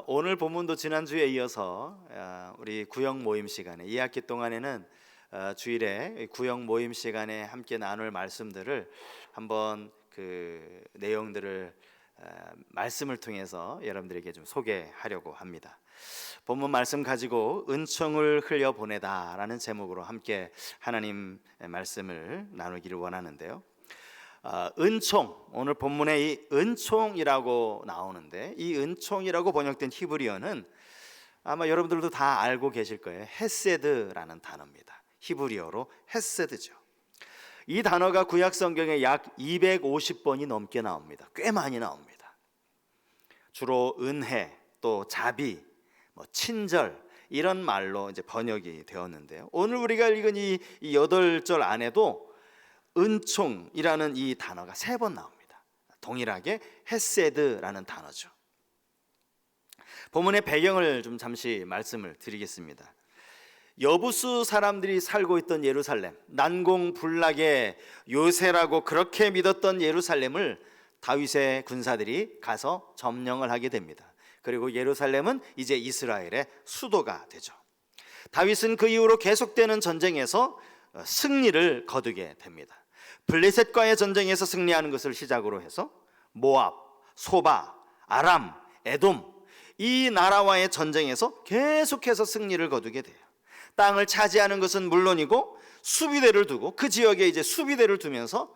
오늘 본문도 지난주에 이어서 우리 구역 모임 시간에 2학기 동안에는 주일에 구역 모임 시간에 함께 나눌 말씀들을 한번 그 내용들을 말씀을 통해서 여러분들에게 좀 소개하려고 합니다. 본문 말씀 가지고 은총을 흘려보내다라는 제목으로 함께 하나님 말씀을 나누기를 원하는데요. 은총, 오늘 본문에 이 은총이라고 나오는데, 이 은총이라고 번역된 히브리어는 아마 여러분들도 다 알고 계실 거예요. 헤세드라는 단어입니다. 히브리어로 헤세드죠. 이 단어가 구약 성경에 약 250번이 넘게 나옵니다. 꽤 많이 나옵니다. 주로 은혜, 또 자비, 친절 이런 말로 이제 번역이 되었는데요. 오늘 우리가 읽은 이 8절 안에도 은총이라는 이 단어가 3번 나옵니다. 동일하게 헤세드라는 단어죠. 본문의 배경을 좀 잠시 말씀을 드리겠습니다. 여부수 사람들이 살고 있던 예루살렘, 난공불락의 요새라고 그렇게 믿었던 예루살렘을 다윗의 군사들이 가서 점령을 하게 됩니다. 그리고 예루살렘은 이제 이스라엘의 수도가 되죠. 다윗은 그 이후로 계속되는 전쟁에서 승리를 거두게 됩니다. 블레셋과의 전쟁에서 승리하는 것을 시작으로 해서 모압, 소바, 아람, 에돔 이 나라와의 전쟁에서 계속해서 승리를 거두게 돼요. 땅을 차지하는 것은 물론이고 수비대를 두고 그 지역에 이제 수비대를 두면서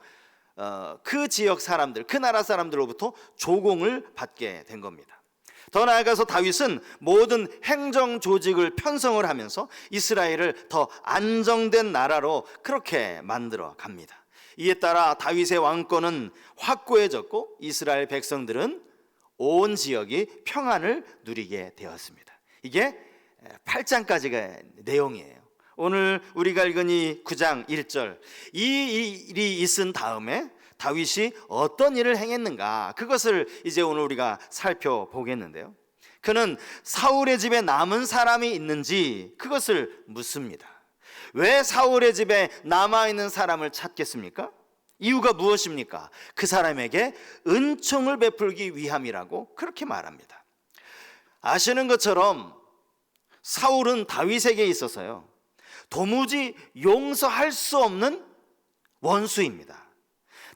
그 지역 사람들, 그 나라 사람들로부터 조공을 받게 된 겁니다. 더 나아가서 다윗은 모든 행정 조직을 편성을 하면서 이스라엘을 더 안정된 나라로 그렇게 만들어 갑니다. 이에 따라 다윗의 왕권은 확고해졌고 이스라엘 백성들은 온 지역이 평안을 누리게 되었습니다. 이게 8장까지가 내용이에요. 오늘 우리가 읽은 이 9장 1절, 이 일이 있은 다음에 다윗이 어떤 일을 행했는가, 그것을 이제 오늘 우리가 살펴보겠는데요. 그는 사울의 집에 남은 사람이 있는지 그것을 묻습니다. 왜 사울의 집에 남아있는 사람을 찾겠습니까? 이유가 무엇입니까? 그 사람에게 은총을 베풀기 위함이라고 그렇게 말합니다. 아시는 것처럼 사울은 다윗에게 있어서요, 도무지 용서할 수 없는 원수입니다.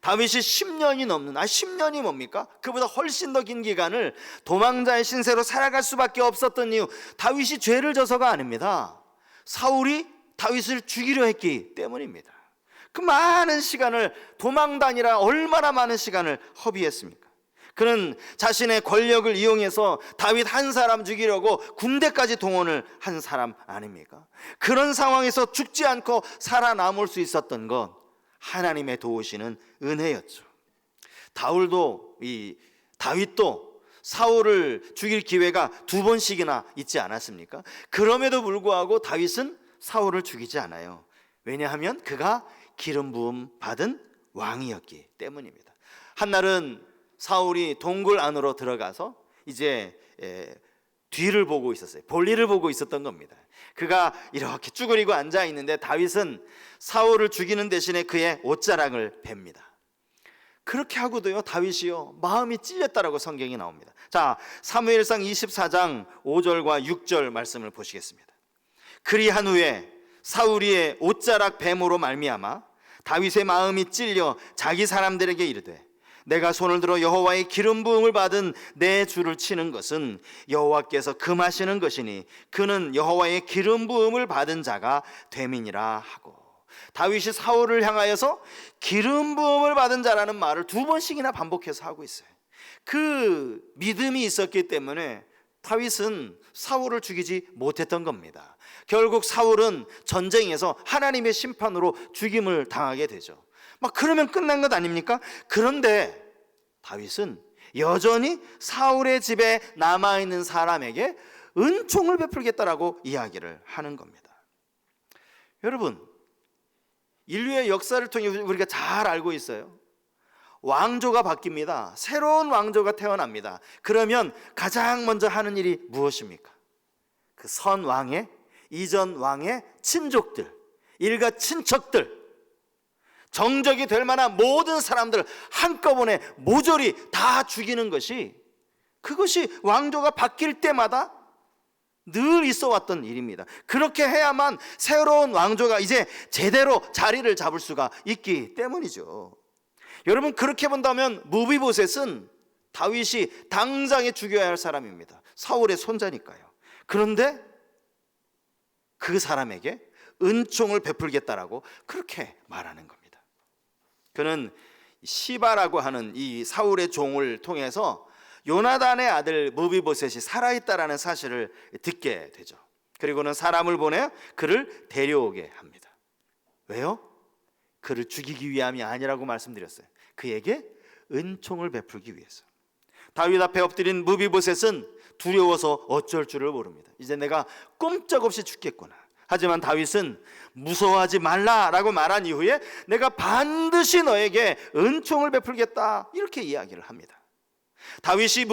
다윗이 10년이 넘는, 10년이 뭡니까? 그보다 훨씬 더 긴 기간을 도망자의 신세로 살아갈 수밖에 없었던 이유, 다윗이 죄를 져서가 아닙니다. 사울이 다윗을 죽이려 했기 때문입니다. 그 많은 시간을 도망 다니라 얼마나 많은 시간을 허비했습니까? 그는 자신의 권력을 이용해서 다윗 한 사람 죽이려고 군대까지 동원을 한 사람 아닙니까? 그런 상황에서 죽지 않고 살아남을 수 있었던 건 하나님의 도우시는 은혜였죠. 다윗도 사울을 죽일 기회가 2번씩이나 있지 않았습니까? 그럼에도 불구하고 다윗은 사울을 죽이지 않아요. 왜냐하면 그가 기름 부음 받은 왕이었기 때문입니다. 한날은 사울이 동굴 안으로 들어가서 이제 뒤를 보고 있었어요. 볼일을 보고 있었던 겁니다. 그가 이렇게 쭈그리고 앉아 있는데 다윗은 사울을 죽이는 대신에 그의 옷자락을 뱁니다. 그렇게 하고도요, 다윗이요 마음이 찔렸다라고 성경이 나옵니다. 자, 사무엘상 24장 5절과 6절 말씀을 보시겠습니다. 그리한 후에 사울이의 옷자락 뱀으로 말미암아 다윗의 마음이 찔려 자기 사람들에게 이르되, 내가 손을 들어 여호와의 기름 부음을 받은 내 주를 치는 것은 여호와께서 금하시는 것이니 그는 여호와의 기름 부음을 받은 자가 됨이니라 하고, 다윗이 사울을 향하여서 기름 부음을 받은 자라는 말을 2번씩이나 반복해서 하고 있어요. 그 믿음이 있었기 때문에 다윗은 사울을 죽이지 못했던 겁니다. 결국 사울은 전쟁에서 하나님의 심판으로 죽임을 당하게 되죠. 그러면 끝난 것 아닙니까? 그런데 다윗은 여전히 사울의 집에 남아있는 사람에게 은총을 베풀겠다라고 이야기를 하는 겁니다. 여러분, 인류의 역사를 통해 우리가 잘 알고 있어요. 왕조가 바뀝니다. 새로운 왕조가 태어납니다. 그러면 가장 먼저 하는 일이 무엇입니까? 그 선 왕의, 이전 왕의 친족들, 일가 친척들, 정적이 될 만한 모든 사람들 한꺼번에 모조리 다 죽이는 것이 그것이 왕조가 바뀔 때마다 늘 있어 왔던 일입니다. 그렇게 해야만 새로운 왕조가 이제 제대로 자리를 잡을 수가 있기 때문이죠. 여러분, 그렇게 본다면 무비보셋은 다윗이 당장에 죽여야 할 사람입니다. 사울의 손자니까요. 그런데 그 사람에게 은총을 베풀겠다라고 그렇게 말하는 겁니다. 그는 시바라고 하는 이 사울의 종을 통해서 요나단의 아들 무비보셋이 살아있다라는 사실을 듣게 되죠. 그리고는 사람을 보내 그를 데려오게 합니다. 왜요? 그를 죽이기 위함이 아니라고 말씀드렸어요. 그에게 은총을 베풀기 위해서. 다윗 앞에 엎드린 무비보셋은 두려워서 어쩔 줄을 모릅니다. 이제 내가 꼼짝없이 죽겠구나. 하지만 다윗은 무서워하지 말라라고 말한 이후에 내가 반드시 너에게 은총을 베풀겠다, 이렇게 이야기를 합니다. 다윗이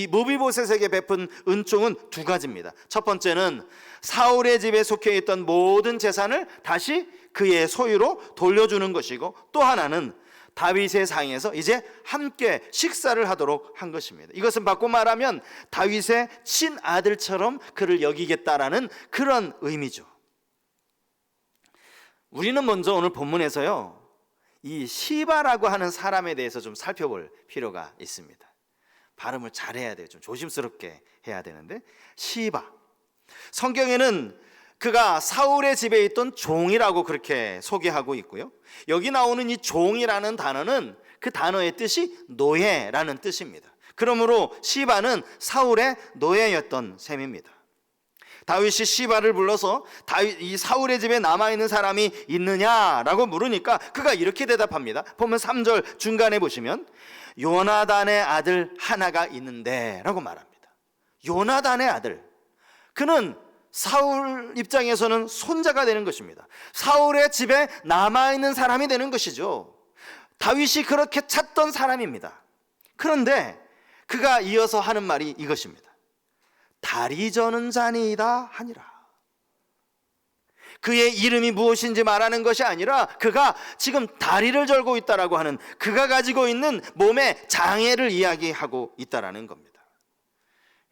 무비보셋에게 베푼 은총은 두 가지입니다. 첫 번째는 사울의 집에 속해 있던 모든 재산을 다시 그의 소유로 돌려주는 것이고, 또 하나는 다윗의 상에서 이제 함께 식사를 하도록 한 것입니다. 이것은 바꿔 말하면 다윗의 친아들처럼 그를 여기겠다라는 그런 의미죠. 우리는 먼저 오늘 본문에서요, 이 시바라고 하는 사람에 대해서 좀 살펴볼 필요가 있습니다. 발음을 잘해야 돼요. 좀 조심스럽게 해야 되는데, 시바, 성경에는 그가 사울의 집에 있던 종이라고 그렇게 소개하고 있고요, 여기 나오는 이 종이라는 단어는 그 단어의 뜻이 노예라는 뜻입니다. 그러므로 시바는 사울의 노예였던 셈입니다. 다윗이 시바를 불러서 이 사울의 집에 남아있는 사람이 있느냐라고 물으니까 그가 이렇게 대답합니다. 보면 3절 중간에 보시면 요나단의 아들 하나가 있는데 라고 말합니다. 요나단의 아들, 그는 사울 입장에서는 손자가 되는 것입니다. 사울의 집에 남아있는 사람이 되는 것이죠. 다윗이 그렇게 찾던 사람입니다. 그런데 그가 이어서 하는 말이 이것입니다. 다리 저는 자니이다 하니라. 그의 이름이 무엇인지 말하는 것이 아니라 그가 지금 다리를 절고 있다라고 하는, 그가 가지고 있는 몸의 장애를 이야기하고 있다라는 겁니다.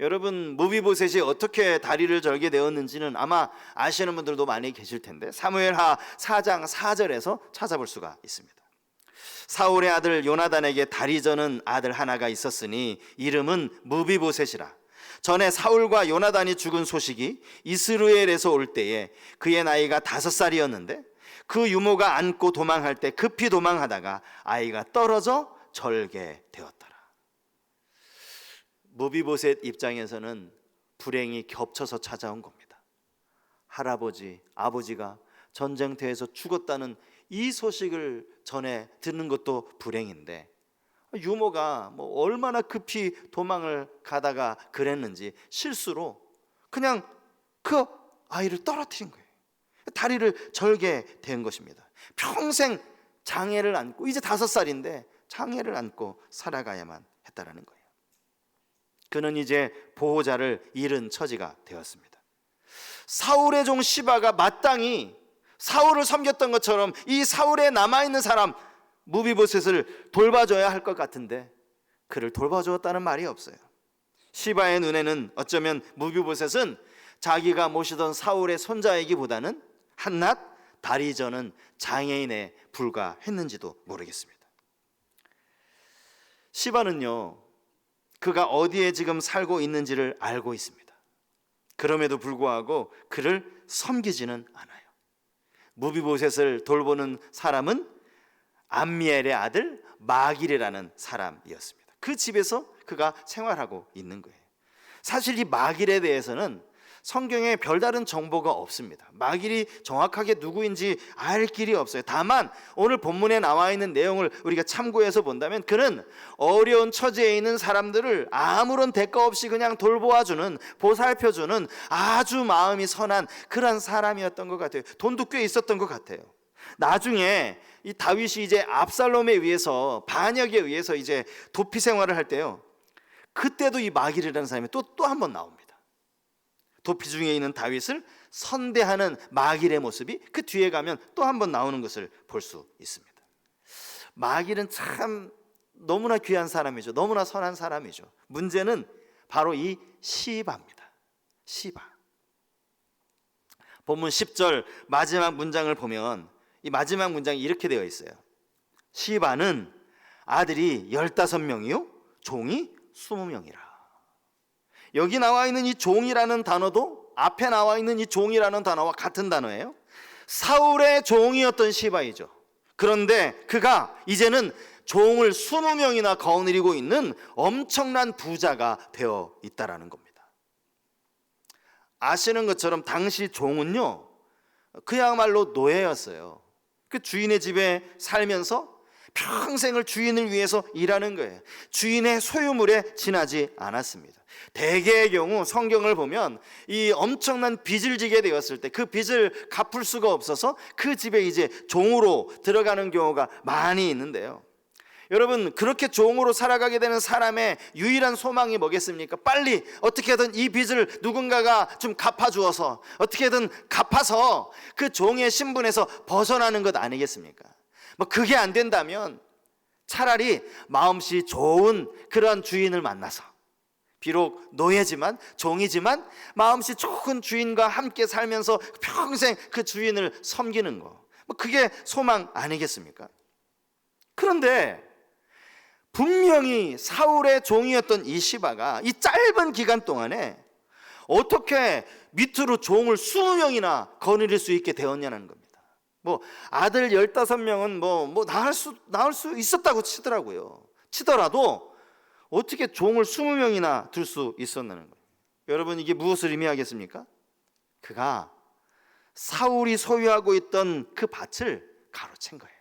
여러분, 무비보셋이 어떻게 다리를 절게 되었는지는 아마 아시는 분들도 많이 계실 텐데, 사무엘하 4장 4절에서 찾아볼 수가 있습니다. 사울의 아들 요나단에게 다리 저는 아들 하나가 있었으니 이름은 무비보셋이라. 전에 사울과 요나단이 죽은 소식이 이스라엘에서 올 때에 그의 나이가 5살이었는데 그 유모가 안고 도망할 때 급히 도망하다가 아이가 떨어져 절게 되었더라. 무비보셋 입장에서는 불행이 겹쳐서 찾아온 겁니다. 할아버지, 아버지가 전쟁터에서 죽었다는 이 소식을 전해 듣는 것도 불행인데, 유모가 뭐 얼마나 급히 도망을 가다가 그랬는지 실수로 그냥 그 아이를 떨어뜨린 거예요. 다리를 절게 된 것입니다. 평생 장애를 안고, 이제 5살인데 장애를 안고 살아가야만 했다라는 거예요. 그는 이제 보호자를 잃은 처지가 되었습니다. 사울의 종 시바가 마땅히 사울을 섬겼던 것처럼 이 사울에 남아있는 사람 무비보셋을 돌봐줘야 할 것 같은데 그를 돌봐주었다는 말이 없어요. 시바의 눈에는 어쩌면 무비보셋은 자기가 모시던 사울의 손자이기보다는 한낱 다리 저는 장애인에 불과했는지도 모르겠습니다. 시바는요, 그가 어디에 지금 살고 있는지를 알고 있습니다. 그럼에도 불구하고 그를 섬기지는 않아요. 무비보셋을 돌보는 사람은 암미엘의 아들 마길이라는 사람이었습니다. 그 집에서 그가 생활하고 있는 거예요. 사실 이 마길에 대해서는 성경에 별다른 정보가 없습니다. 마길이 정확하게 누구인지 알 길이 없어요. 다만 오늘 본문에 나와 있는 내용을 우리가 참고해서 본다면 그는 어려운 처지에 있는 사람들을 아무런 대가 없이 그냥 돌보아주는, 보살펴주는 아주 마음이 선한 그런 사람이었던 것 같아요. 돈도 꽤 있었던 것 같아요. 나중에 이 다윗이 이제 압살롬에 의해서, 반역에 의해서 이제 도피 생활을 할 때요, 그때도 이 마길이라는 사람이 또 한 번 나옵니다. 도피 중에 있는 다윗을 선대하는 마길의 모습이 그 뒤에 가면 또 한 번 나오는 것을 볼 수 있습니다. 마길은 참 너무나 귀한 사람이죠. 너무나 선한 사람이죠. 문제는 바로 이 시바입니다. 시바. 본문 10절 마지막 문장을 보면 이 마지막 문장이 이렇게 되어 있어요. 시바는 아들이 15명이요 종이 20명이라. 여기 나와 있는 이 종이라는 단어도 앞에 나와 있는 이 종이라는 단어와 같은 단어예요. 사울의 종이었던 시바이죠. 그런데 그가 이제는 종을 20명이나 거느리고 있는 엄청난 부자가 되어 있다라는 겁니다. 아시는 것처럼 당시 종은요, 그야말로 노예였어요. 그 주인의 집에 살면서 평생을 주인을 위해서 일하는 거예요. 주인의 소유물에 지나지 않았습니다. 대개의 경우 성경을 보면 이 엄청난 빚을 지게 되었을 때 그 빚을 갚을 수가 없어서 그 집에 이제 종으로 들어가는 경우가 많이 있는데요. 여러분, 그렇게 종으로 살아가게 되는 사람의 유일한 소망이 뭐겠습니까? 빨리 어떻게든 이 빚을 누군가가 좀 갚아주어서 어떻게든 갚아서 그 종의 신분에서 벗어나는 것 아니겠습니까? 뭐 그게 안 된다면 차라리 마음씨 좋은 그런 주인을 만나서, 비록 노예지만 종이지만 마음씨 좋은 주인과 함께 살면서 평생 그 주인을 섬기는 거, 뭐 그게 소망 아니겠습니까? 그런데 분명히 사울의 종이었던 이 시바가 이 짧은 기간 동안에 어떻게 밑으로 종을 20명이나 거느릴 수 있게 되었냐는 겁니다. 뭐 아들 15명은 뭐 낳을 수 있었다고 치더라도 어떻게 종을 20명이나 둘 수 있었냐는 거예요. 여러분, 이게 무엇을 의미하겠습니까? 그가 사울이 소유하고 있던 그 밭을 가로챈 거예요.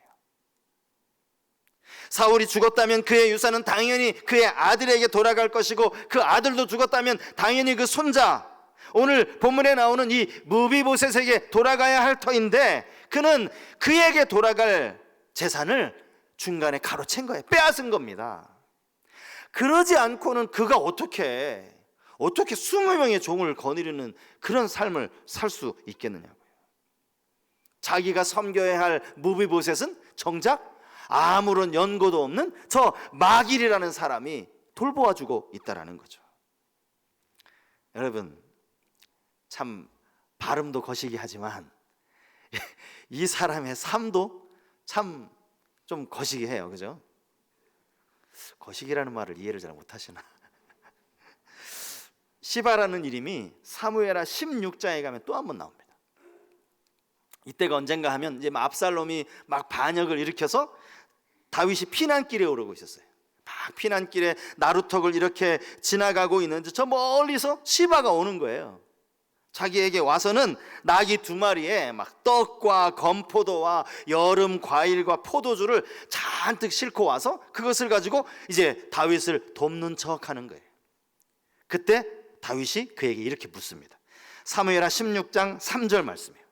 사울이 죽었다면 그의 유산은 당연히 그의 아들에게 돌아갈 것이고, 그 아들도 죽었다면 당연히 그 손자, 오늘 본문에 나오는 이 무비보셋에게 돌아가야 할 터인데, 그는 그에게 돌아갈 재산을 중간에 가로챈 거예요. 빼앗은 겁니다. 그러지 않고는 그가 어떻게 20명의 종을 거느리는 그런 삶을 살 수 있겠느냐고요. 자기가 섬겨야 할 무비보셋은 정작 아무런 연고도 없는 저 마길이라는 사람이 돌보아주고 있다라는 거죠. 여러분, 참 발음도 거시기 하지만 이 사람의 삶도 참 좀 거시기 해요. 그죠? 거시기라는 말을 이해를 잘 못하시나? 시바라는 이름이 사무엘하 16장에 가면 또 한 번 나옵니다. 이때가 언젠가 하면 이제 압살롬이 막 반역을 일으켜서 다윗이 피난길에 오르고 있었어요. 막 피난길에 나루턱을 이렇게 지나가고 있는데 저 멀리서 시바가 오는 거예요. 자기에게 와서는 나귀 2마리에 막 떡과 건포도와 여름 과일과 포도주를 잔뜩 싣고 와서 그것을 가지고 이제 다윗을 돕는 척하는 거예요. 그때 다윗이 그에게 이렇게 묻습니다. 사무엘하 16장 3절 말씀이에요.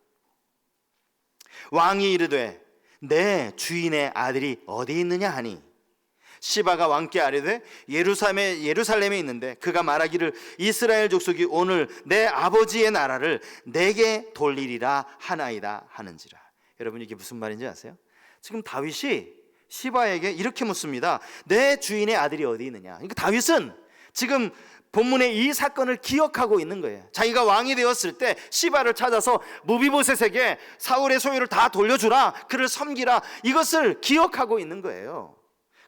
왕이 이르되 내 주인의 아들이 어디 있느냐 하니, 시바가 왕께 아뢰되 예루살렘에 있는데 그가 말하기를 이스라엘 족속이 오늘 내 아버지의 나라를 내게 돌리리라 하나이다 하는지라. 여러분, 이게 무슨 말인지 아세요? 지금 다윗이 시바에게 이렇게 묻습니다. 내 주인의 아들이 어디 있느냐. 그러니까 다윗은 지금 본문의 이 사건을 기억하고 있는 거예요. 자기가 왕이 되었을 때 시바를 찾아서 무비보셋에게 사울의 소유를 다 돌려주라, 그를 섬기라, 이것을 기억하고 있는 거예요.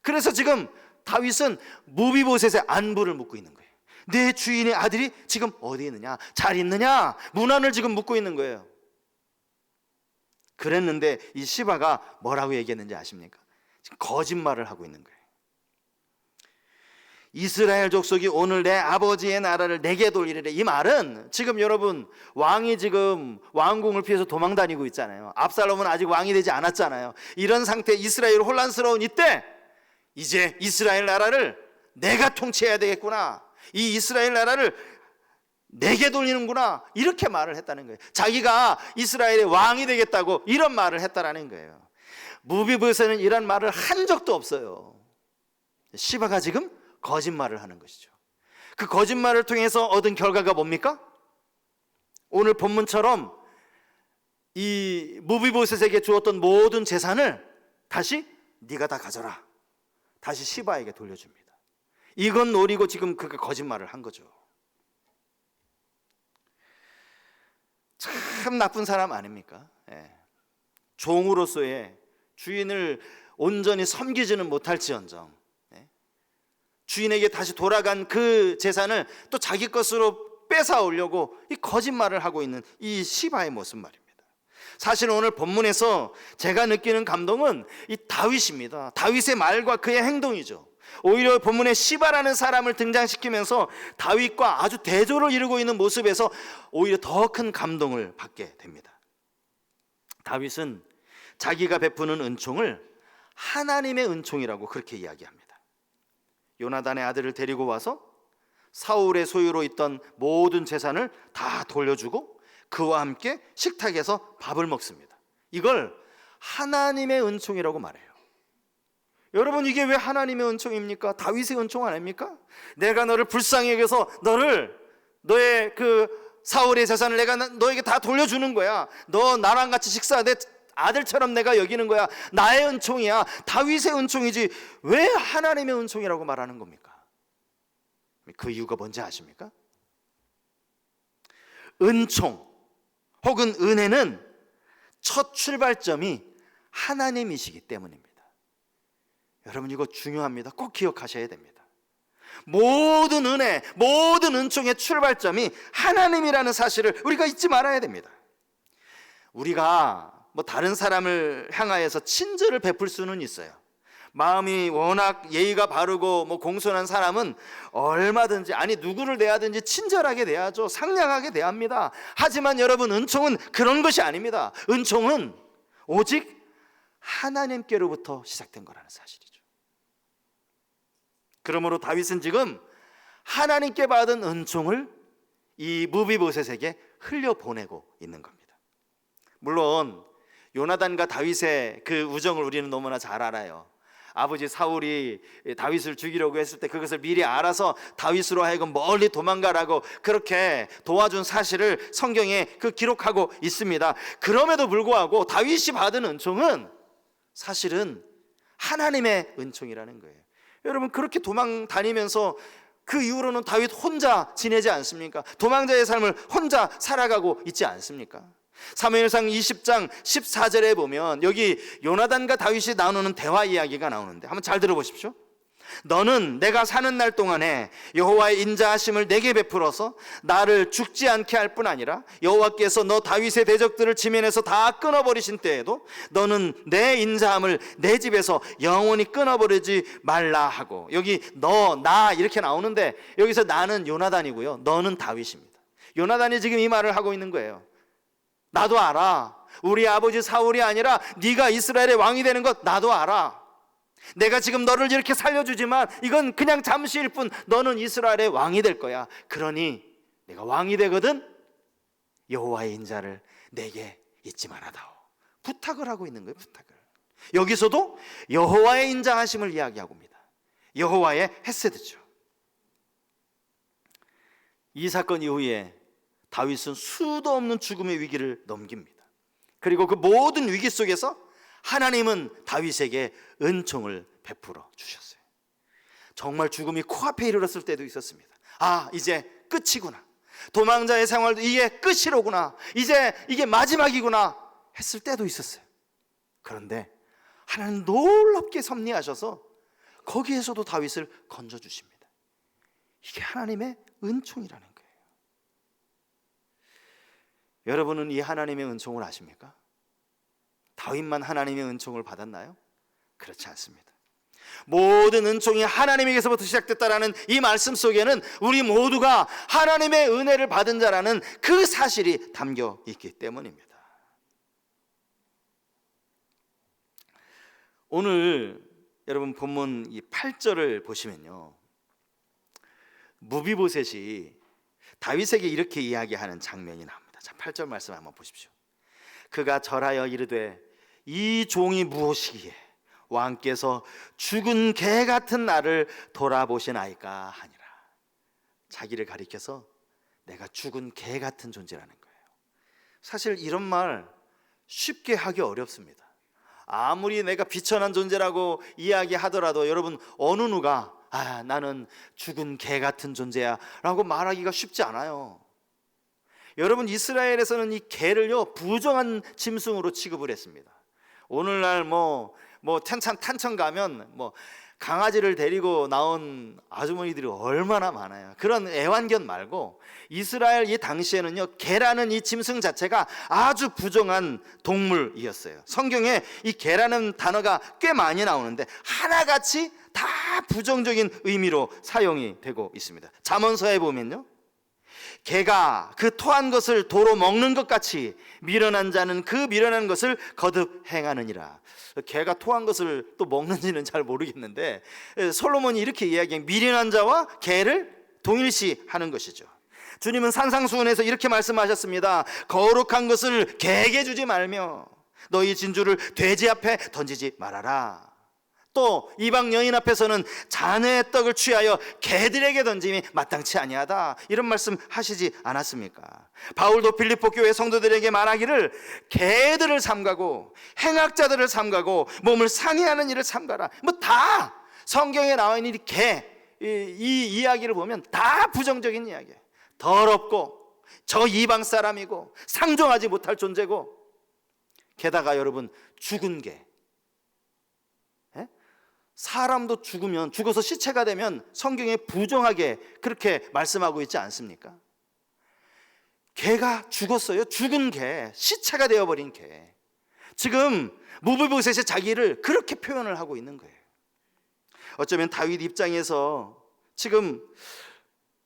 그래서 지금 다윗은 무비보셋의 안부를 묻고 있는 거예요. 내 주인의 아들이 지금 어디 있느냐, 잘 있느냐, 문안을 지금 묻고 있는 거예요. 그랬는데 이 시바가 뭐라고 얘기했는지 아십니까? 지금 거짓말을 하고 있는 거예요. 이스라엘 족속이 오늘 내 아버지의 나라를 내게 돌리리래. 이 말은 지금 여러분, 왕이 지금 왕궁을 피해서 도망 다니고 있잖아요. 압살롬은 아직 왕이 되지 않았잖아요. 이런 상태, 이스라엘 혼란스러운 이때 이제 이스라엘 나라를 내가 통치해야 되겠구나, 이 이스라엘 나라를 내게 돌리는구나, 이렇게 말을 했다는 거예요. 자기가 이스라엘의 왕이 되겠다고 이런 말을 했다라는 거예요. 무비보셋은 이런 말을 한 적도 없어요. 시바가 지금 거짓말을 하는 것이죠. 그 거짓말을 통해서 얻은 결과가 뭡니까? 오늘 본문처럼 이 무비보셋에게 주었던 모든 재산을 다시 네가 다 가져라, 다시 시바에게 돌려줍니다. 이건 노리고 지금 그가 거짓말을 한 거죠. 참 나쁜 사람 아닙니까? 종으로서의 주인을 온전히 섬기지는 못할지언정 주인에게 다시 돌아간 그 재산을 또 자기 것으로 뺏어오려고 이 거짓말을 하고 있는 이 시바의 모습 말입니다. 사실 오늘 본문에서 제가 느끼는 감동은 이 다윗입니다. 다윗의 말과 그의 행동이죠. 오히려 본문에 시바라는 사람을 등장시키면서 다윗과 아주 대조를 이루고 있는 모습에서 오히려 더 큰 감동을 받게 됩니다. 다윗은 자기가 베푸는 은총을 하나님의 은총이라고 그렇게 이야기합니다. 요나단의 아들을 데리고 와서 사울의 소유로 있던 모든 재산을 다 돌려주고 그와 함께 식탁에서 밥을 먹습니다. 이걸 하나님의 은총이라고 말해요. 여러분, 이게 왜 하나님의 은총입니까? 다윗의 은총 아닙니까? 내가 너를 불쌍히 여겨서 너의 그 사울의 재산을 내가 너에게 다 돌려주는 거야. 너 나랑 같이 식사 내 아들처럼 내가 여기는 거야. 나의 은총이야. 다윗의 은총이지 왜 하나님의 은총이라고 말하는 겁니까? 그 이유가 뭔지 아십니까? 은총 혹은 은혜는 첫 출발점이 하나님이시기 때문입니다. 여러분, 이거 중요합니다. 꼭 기억하셔야 됩니다. 모든 은혜, 모든 은총의 출발점이 하나님이라는 사실을 우리가 잊지 말아야 됩니다. 우리가 다른 사람을 향하여서 친절을 베풀 수는 있어요. 마음이 워낙 예의가 바르고 공손한 사람은 얼마든지, 아니 누구를 대하든지 친절하게 대하죠. 상냥하게 대합니다. 하지만 여러분, 은총은 그런 것이 아닙니다. 은총은 오직 하나님께로부터 시작된 거라는 사실이죠. 그러므로 다윗은 지금 하나님께 받은 은총을 이 무비보셋에게 흘려보내고 있는 겁니다. 물론 요나단과 다윗의 그 우정을 우리는 너무나 잘 알아요. 아버지 사울이 다윗을 죽이려고 했을 때 그것을 미리 알아서 다윗으로 하여금 멀리 도망가라고 그렇게 도와준 사실을 성경에 기록하고 있습니다. 그럼에도 불구하고 다윗이 받은 은총은 사실은 하나님의 은총이라는 거예요. 여러분, 그렇게 도망 다니면서 그 이후로는 다윗 혼자 지내지 않습니까? 도망자의 삶을 혼자 살아가고 있지 않습니까? 사무엘상 20장 14절에 보면 여기 요나단과 다윗이 나누는 대화 이야기가 나오는데 한번 잘 들어보십시오. 너는 내가 사는 날 동안에 여호와의 인자하심을 내게 베풀어서 나를 죽지 않게 할 뿐 아니라 여호와께서 너 다윗의 대적들을 지면에서 다 끊어버리신 때에도 너는 내 인자함을 내 집에서 영원히 끊어버리지 말라 하고, 여기 너, 나 이렇게 나오는데 여기서 나는 요나단이고요, 너는 다윗입니다. 요나단이 지금 이 말을 하고 있는 거예요. 나도 알아. 우리 아버지 사울이 아니라 네가 이스라엘의 왕이 되는 것 나도 알아. 내가 지금 너를 이렇게 살려주지만 이건 그냥 잠시일 뿐. 너는 이스라엘의 왕이 될 거야. 그러니 내가 왕이 되거든 여호와의 인자를 내게 잊지 말아다오. 부탁을 하고 있는 거예요. 부탁을. 여기서도 여호와의 인자하심을 이야기하고 있습니다. 여호와의 헤세드죠. 이 사건 이후에 다윗은 수도 없는 죽음의 위기를 넘깁니다. 그리고 그 모든 위기 속에서 하나님은 다윗에게 은총을 베풀어 주셨어요. 정말 죽음이 코앞에 이르렀을 때도 있었습니다. 아, 이제 끝이구나. 도망자의 생활도 이게 끝이로구나. 이제 이게 마지막이구나 했을 때도 있었어요. 그런데 하나님 놀랍게 섭리하셔서 거기에서도 다윗을 건져주십니다. 이게 하나님의 은총이라는 거예요. 여러분은 이 하나님의 은총을 아십니까? 다윗만 하나님의 은총을 받았나요? 그렇지 않습니다. 모든 은총이 하나님에게서부터 시작됐다라는 이 말씀 속에는 우리 모두가 하나님의 은혜를 받은 자라는 그 사실이 담겨 있기 때문입니다. 오늘 여러분 본문 이 8절을 보시면요, 무비보셋이 다윗에게 이렇게 이야기하는 장면이 나옵니다. 자, 8절 말씀 한번 보십시오. 그가 절하여 이르되 이 종이 무엇이기에 왕께서 죽은 개 같은 나를 돌아보시나이까 하니라. 자기를 가리켜서 내가 죽은 개 같은 존재라는 거예요. 사실 이런 말 쉽게 하기 어렵습니다. 아무리 내가 비천한 존재라고 이야기하더라도 여러분, 어느 누가 나는 죽은 개 같은 존재야 라고 말하기가 쉽지 않아요. 여러분, 이스라엘에서는 이 개를요 부정한 짐승으로 취급을 했습니다. 오늘날 탄천 가면 강아지를 데리고 나온 아주머니들이 얼마나 많아요. 그런 애완견 말고 이스라엘 이 당시에는요, 개라는 이 짐승 자체가 아주 부정한 동물이었어요. 성경에 이 개라는 단어가 꽤 많이 나오는데 하나같이 다 부정적인 의미로 사용이 되고 있습니다. 잠언서에 보면요, 개가 그 토한 것을 도로 먹는 것 같이 미련한 자는 그 미련한 것을 거듭 행하느니라. 개가 토한 것을 또 먹는지는 잘 모르겠는데 솔로몬이 이렇게 이야기해, 미련한 자와 개를 동일시하는 것이죠. 주님은 산상수훈에서 이렇게 말씀하셨습니다. 거룩한 것을 개에게 주지 말며 너희 진주를 돼지 앞에 던지지 말아라. 또 이방 여인 앞에서는 자네의 떡을 취하여 개들에게 던짐이 마땅치 아니하다, 이런 말씀 하시지 않았습니까? 바울도 빌립보 교회 성도들에게 말하기를 개들을 삼가고 행악자들을 삼가고 몸을 상해하는 일을 삼가라. 다 성경에 나와 있는 이 이야기를 보면 다 부정적인 이야기예요. 더럽고 저 이방 사람이고 상종하지 못할 존재고, 게다가 여러분, 죽은 개, 사람도 죽어서 시체가 되면 성경에 부정하게 그렇게 말씀하고 있지 않습니까? 개가 죽었어요. 죽은 개, 시체가 되어버린 개. 지금 무비보셋이 자기를 그렇게 표현을 하고 있는 거예요. 어쩌면 다윗 입장에서 지금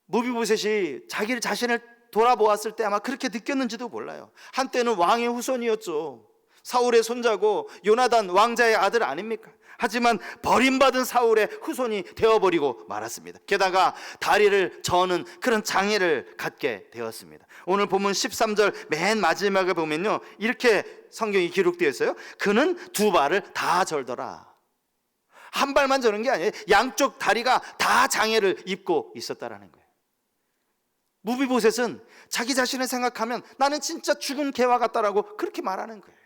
무비보셋이 자기를 자신을 돌아보았을 때 아마 그렇게 느꼈는지도 몰라요. 한때는 왕의 후손이었죠. 사울의 손자고 요나단 왕자의 아들 아닙니까? 하지만 버림받은 사울의 후손이 되어버리고 말았습니다. 게다가 다리를 저는 그런 장애를 갖게 되었습니다. 오늘 본문 13절 맨 마지막에 보면요, 이렇게 성경이 기록되어 있어요. 그는 두 발을 다 절더라. 한 발만 저는 게 아니에요. 양쪽 다리가 다 장애를 입고 있었다라는 거예요. 무비보셋은 자기 자신을 생각하면 나는 진짜 죽은 개와 같다라고 그렇게 말하는 거예요.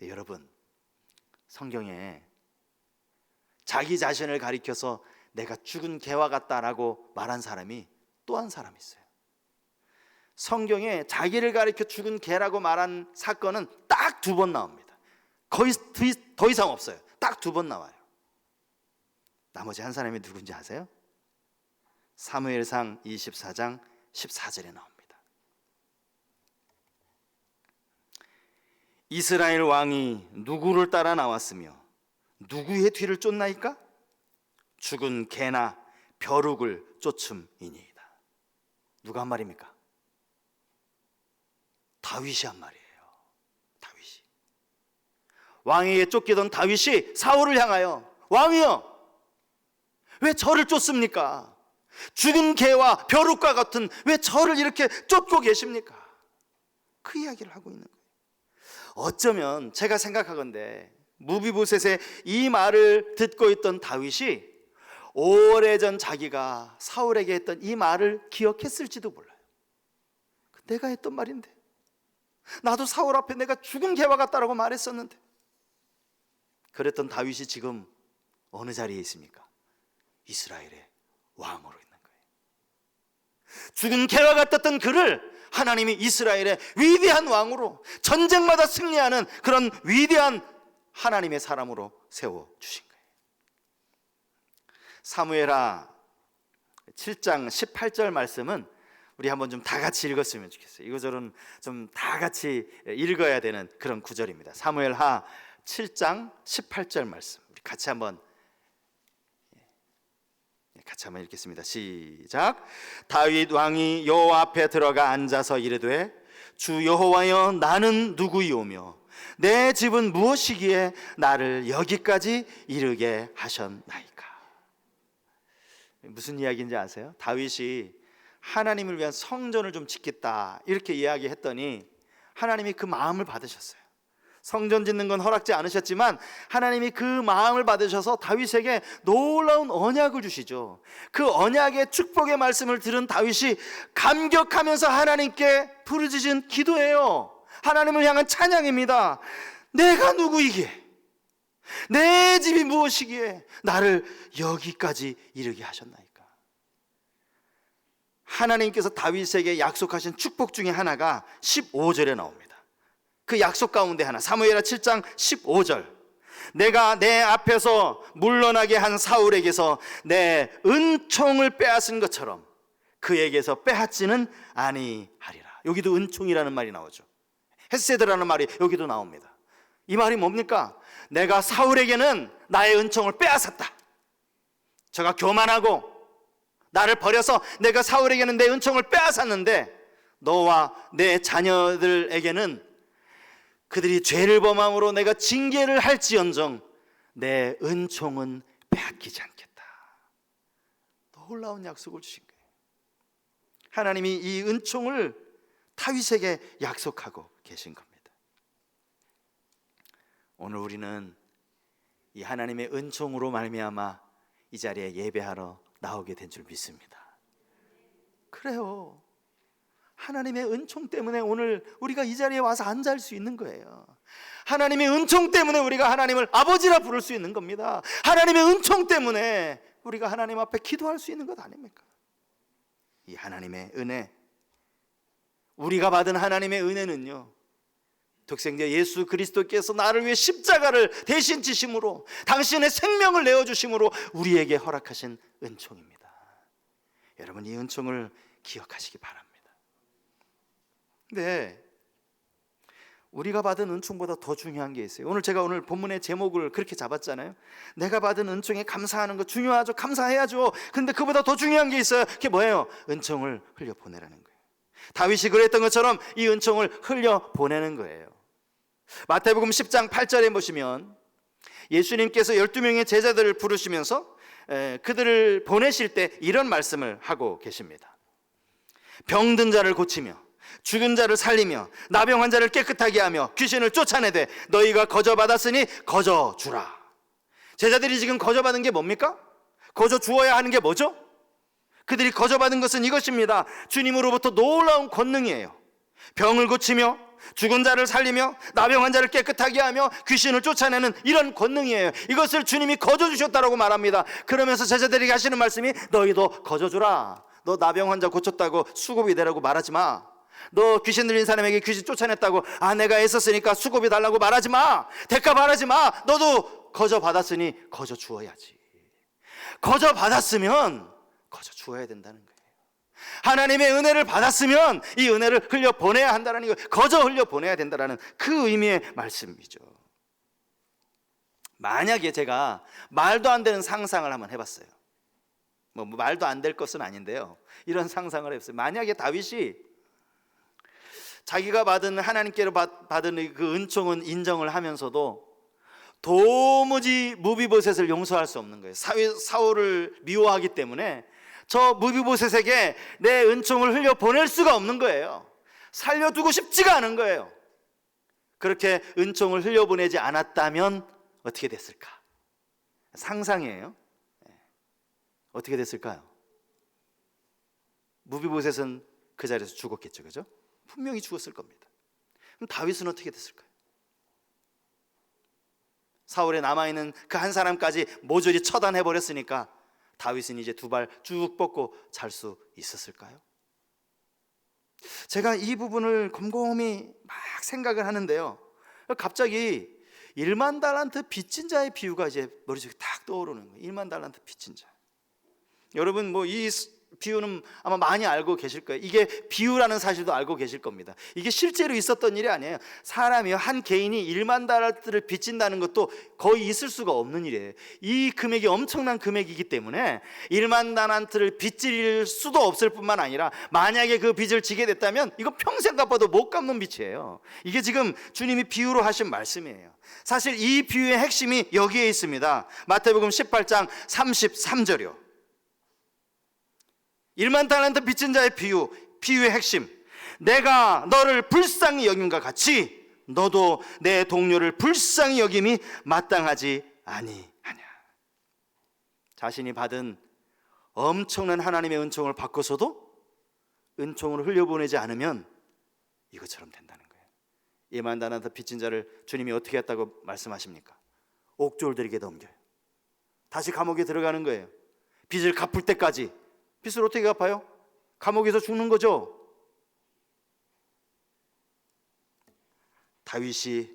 네, 여러분, 성경에 자기 자신을 가리켜서 내가 죽은 개와 같다라고 말한 사람이 또 한 사람이 있어요. 성경에 자기를 가리켜 죽은 개라고 말한 사건은 딱 2번 나옵니다. 거의 더 이상 없어요. 딱 2번 나와요. 나머지 한 사람이 누군지 아세요? 사무엘상 24장 14절에 나옵니다. 이스라엘 왕이 누구를 따라 나왔으며 누구의 뒤를 쫓나이까? 죽은 개나 벼룩을 쫓음이니이다. 누가 한 말입니까? 다윗이 한 말이에요. 다윗이. 왕에게 쫓기던 다윗이 사울을 향하여, 왕이여, 왜 저를 쫓습니까? 죽은 개와 벼룩과 같은 왜 저를 이렇게 쫓고 계십니까? 그 이야기를 하고 있는 거예요. 어쩌면 제가 생각하건대 무비보셋의 이 말을 듣고 있던 다윗이 오래전 자기가 사울에게 했던 이 말을 기억했을지도 몰라요. 내가 했던 말인데, 나도 사울 앞에 내가 죽은 개와 같다라고 말했었는데. 그랬던 다윗이 지금 어느 자리에 있습니까? 이스라엘의 왕으로 있는 거예요. 죽은 개와 같았던 그를 하나님이 이스라엘의 위대한 왕으로, 전쟁마다 승리하는 그런 위대한 하나님의 사람으로 세워주신 거예요. 사무엘하 7장 18절 말씀은 우리 한번 좀 다 같이 읽었으면 좋겠어요. 이거저런 좀 다 같이 읽어야 되는 그런 구절입니다. 사무엘하 7장 18절 말씀, 우리 같이 한번 읽겠습니다. 시작. 다윗 왕이 여호와 앞에 들어가 앉아서 이르되, 주 여호와여, 나는 누구이오며 내 집은 무엇이기에 나를 여기까지 이르게 하셨나이까? 무슨 이야기인지 아세요? 다윗이 하나님을 위한 성전을 좀 짓겠다 이렇게 이야기했더니 하나님이 그 마음을 받으셨어요. 성전 짓는 건 허락지 않으셨지만 하나님이 그 마음을 받으셔서 다윗에게 놀라운 언약을 주시죠. 그 언약의 축복의 말씀을 들은 다윗이 감격하면서 하나님께 부르짖은 기도예요. 하나님을 향한 찬양입니다. 내가 누구이기에, 내 집이 무엇이기에 나를 여기까지 이르게 하셨나이까. 하나님께서 다윗에게 약속하신 축복 중에 하나가 15절에 나옵니다. 그 약속 가운데 하나, 사무엘하 7장 15절, 내가 내 앞에서 물러나게 한 사울에게서 내 은총을 빼앗은 것처럼 그에게서 빼앗지는 아니하리라. 여기도 은총이라는 말이 나오죠. 헤세드라는 말이 여기도 나옵니다. 이 말이 뭡니까? 내가 사울에게는 나의 은총을 빼앗았다. 저가 교만하고 나를 버려서 내가 사울에게는 내 은총을 빼앗았는데 너와 내 자녀들에게는 그들이 죄를 범함으로 내가 징계를 할지언정 내 은총은 빼앗기지 않겠다. 놀라운 약속을 주신 거예요. 하나님이 이 은총을 다윗에게 약속하고 계신 겁니다. 오늘 우리는 이 하나님의 은총으로 말미암아 이 자리에 예배하러 나오게 된 줄 믿습니다. 그래요. 하나님의 은총 때문에 오늘 우리가 이 자리에 와서 앉을 수 있는 거예요. 하나님의 은총 때문에 우리가 하나님을 아버지라 부를 수 있는 겁니다. 하나님의 은총 때문에 우리가 하나님 앞에 기도할 수 있는 것 아닙니까? 이 하나님의 은혜, 우리가 받은 하나님의 은혜는요, 독생자 예수 그리스도께서 나를 위해 십자가를 대신 지심으로 당신의 생명을 내어주심으로 우리에게 허락하신 은총입니다. 여러분, 이 은총을 기억하시기 바랍니다. 네, 우리가 받은 은총보다 더 중요한 게 있어요. 제가 오늘 본문의 제목을 그렇게 잡았잖아요. 내가 받은 은총에 감사하는 거 중요하죠. 감사해야죠. 근데 그보다 더 중요한 게 있어요. 그게 뭐예요? 은총을 흘려보내라는 거예요. 다윗이 그랬던 것처럼 이 은총을 흘려보내는 거예요. 마태복음 10장 8절에 보시면 예수님께서 12명의 제자들을 부르시면서 그들을 보내실 때 이런 말씀을 하고 계십니다. 병든 자를 고치며 죽은 자를 살리며 나병 환자를 깨끗하게 하며 귀신을 쫓아내되 너희가 거저받았으니 거저주라. 제자들이 지금 거저받은 게 뭡니까? 거저주어야 하는 게 뭐죠? 그들이 거저받은 것은 이것입니다. 주님으로부터 놀라운 권능이에요. 병을 고치며 죽은 자를 살리며 나병 환자를 깨끗하게 하며 귀신을 쫓아내는 이런 권능이에요. 이것을 주님이 거저주셨다라고 말합니다. 그러면서 제자들에게 하시는 말씀이 너희도 거저주라. 너 나병 환자 고쳤다고 수고비 되라고 말하지 마. 너 귀신 들린 사람에게 귀신 쫓아냈다고 내가 애썼으니까 수고비 달라고 말하지 마. 대가 바라지 마. 너도 거저 받았으니 거저 주어야지. 거저 받았으면 거저 주어야 된다는 거예요. 하나님의 은혜를 받았으면 이 은혜를 흘려보내야 한다는 거예요. 거저 흘려보내야 된다는 그 의미의 말씀이죠. 만약에 제가 말도 안 되는 상상을 한번 해봤어요. 말도 안 될 것은 아닌데요, 이런 상상을 해봤어요. 만약에 다윗이 자기가 받은 하나님께로 받은 그 은총은 인정을 하면서도 도무지 무비보셋을 용서할 수 없는 거예요. 사울을 미워하기 때문에 저 무비보셋에게 내 은총을 흘려보낼 수가 없는 거예요. 살려두고 싶지가 않은 거예요. 그렇게 은총을 흘려보내지 않았다면 어떻게 됐을까? 상상이에요. 어떻게 됐을까요? 무비보셋은 그 자리에서 죽었겠죠, 그죠? 분명히 죽었을 겁니다. 그럼 다윗은 어떻게 됐을까요? 사울에 남아있는 그 한 사람까지 모조리 처단해버렸으니까 다윗은 이제 두 발 쭉 뻗고 잘 수 있었을까요? 제가 이 부분을 곰곰이 막 생각을 하는데요, 갑자기 1만 달란트 빚진 자의 비유가 이제 머릿속에 딱 떠오르는 거예요. 1만 달란트 빚진 자. 여러분 이 비유는 아마 많이 알고 계실 거예요. 이게 비유라는 사실도 알고 계실 겁니다. 이게 실제로 있었던 일이 아니에요. 사람이요, 한 개인이 1만 달란트를 빚진다는 것도 거의 있을 수가 없는 일이에요. 이 금액이 엄청난 금액이기 때문에 1만 달란트를 빚질 수도 없을 뿐만 아니라 만약에 그 빚을 지게 됐다면 이건 평생 갚아도 못 갚는 빚이에요. 이게 지금 주님이 비유로 하신 말씀이에요. 사실 이 비유의 핵심이 여기에 있습니다. 마태복음 18장 33절이요. 1만 달란트 빚진 자의 비유의 핵심, 내가 너를 불쌍히 여김과 같이 너도 내 동료를 불쌍히 여김이 마땅하지 아니하냐. 자신이 받은 엄청난 하나님의 은총을 받고서도 은총을 흘려보내지 않으면 이것처럼 된다는 거예요. 이만다나다 빚진 자를 주님이 어떻게 했다고 말씀하십니까? 옥졸들에게 넘겨요. 다시 감옥에 들어가는 거예요. 빚을 갚을 때까지. 빚을 어떻게 갚아요? 감옥에서 죽는 거죠. 다윗이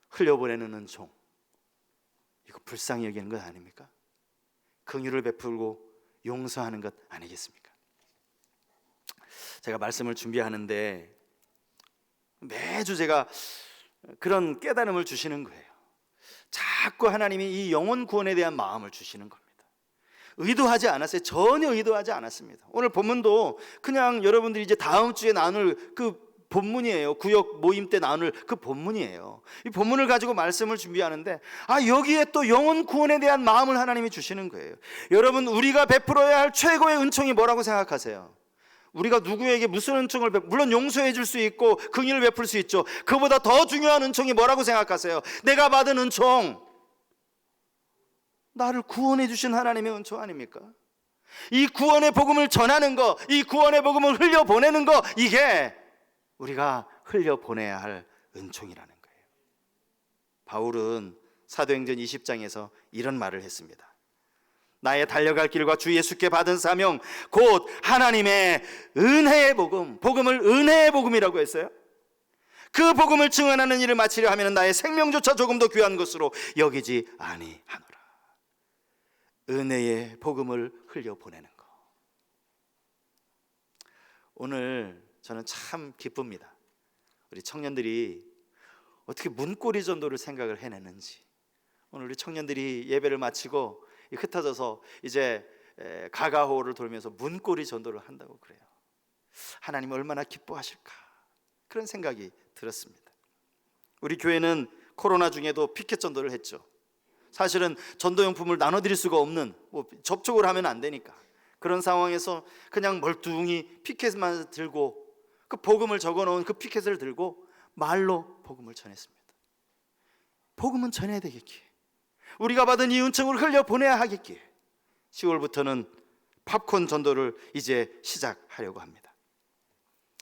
흘려보내는 은총, 이거 불쌍히 여기는 것 아닙니까? 긍휼을 베풀고 용서하는 것 아니겠습니까? 제가 말씀을 준비하는데 매주 제가 그런 깨달음을 주시는 거예요. 자꾸 하나님이 이 영혼 구원에 대한 마음을 주시는 겁니다. 의도하지 않았어요. 전혀 의도하지 않았습니다. 오늘 본문도 그냥 여러분들이 이제 다음 주에 나눌 그 본문이에요. 구역 모임 때 나눌 그 본문이에요. 이 본문을 가지고 말씀을 준비하는데 여기에 또 영혼 구원에 대한 마음을 하나님이 주시는 거예요. 여러분, 우리가 베풀어야 할 최고의 은총이 뭐라고 생각하세요? 우리가 누구에게 무슨 은총을 물론 용서해 줄 수 있고 긍휼을 베풀 수 있죠. 그보다 더 중요한 은총이 뭐라고 생각하세요? 내가 받은 은총, 나를 구원해 주신 하나님의 은총 아닙니까? 이 구원의 복음을 전하는 거, 이 구원의 복음을 흘려보내는 거, 이게 우리가 흘려보내야 할 은총이라는 거예요. 바울은 사도행전 20장에서 이런 말을 했습니다. 나의 달려갈 길과 주 예수께 받은 사명, 곧 하나님의 은혜의 복음, 복음을 은혜의 복음이라고 했어요. 그 복음을 증언하는 일을 마치려 하면 나의 생명조차 조금 더 귀한 것으로 여기지 아니하노라. 은혜의 복음을 흘려보내는 거. 오늘 저는 참 기쁩니다. 우리 청년들이 어떻게 문고리 전도를 생각을 해내는지. 오늘 우리 청년들이 예배를 마치고 흩어져서 이제 가가호를 돌면서 문고리 전도를 한다고 그래요. 하나님 얼마나 기뻐하실까, 그런 생각이 들었습니다. 우리 교회는 코로나 중에도 피켓 전도를 했죠. 사실은 전도용품을 나눠드릴 수가 없는, 접촉을 하면 안 되니까 그런 상황에서 그냥 멀뚱히 피켓만 들고, 그 복음을 적어놓은 그 피켓을 들고 말로 복음을 전했습니다. 복음은 전해야 되겠기에, 우리가 받은 이 은총을 흘려보내야 하겠기에 10월부터는 팝콘 전도를 이제 시작하려고 합니다.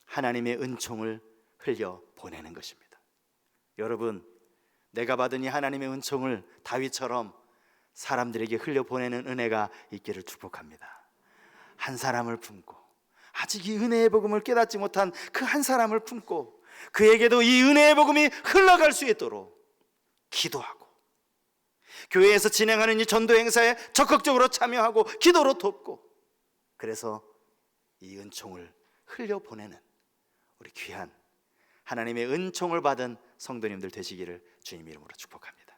하나님의 은총을 흘려보내는 것입니다. 여러분, 내가 받은 이 하나님의 은총을 다윗처럼 사람들에게 흘려보내는 은혜가 있기를 축복합니다. 한 사람을 품고, 아직 이 은혜의 복음을 깨닫지 못한 그 한 사람을 품고, 그에게도 이 은혜의 복음이 흘러갈 수 있도록 기도하고, 교회에서 진행하는 이 전도 행사에 적극적으로 참여하고 기도로 돕고, 그래서 이 은총을 흘려보내는 우리 귀한 하나님의 은총을 받은 성도님들 되시기를 주님 이름으로 축복합니다.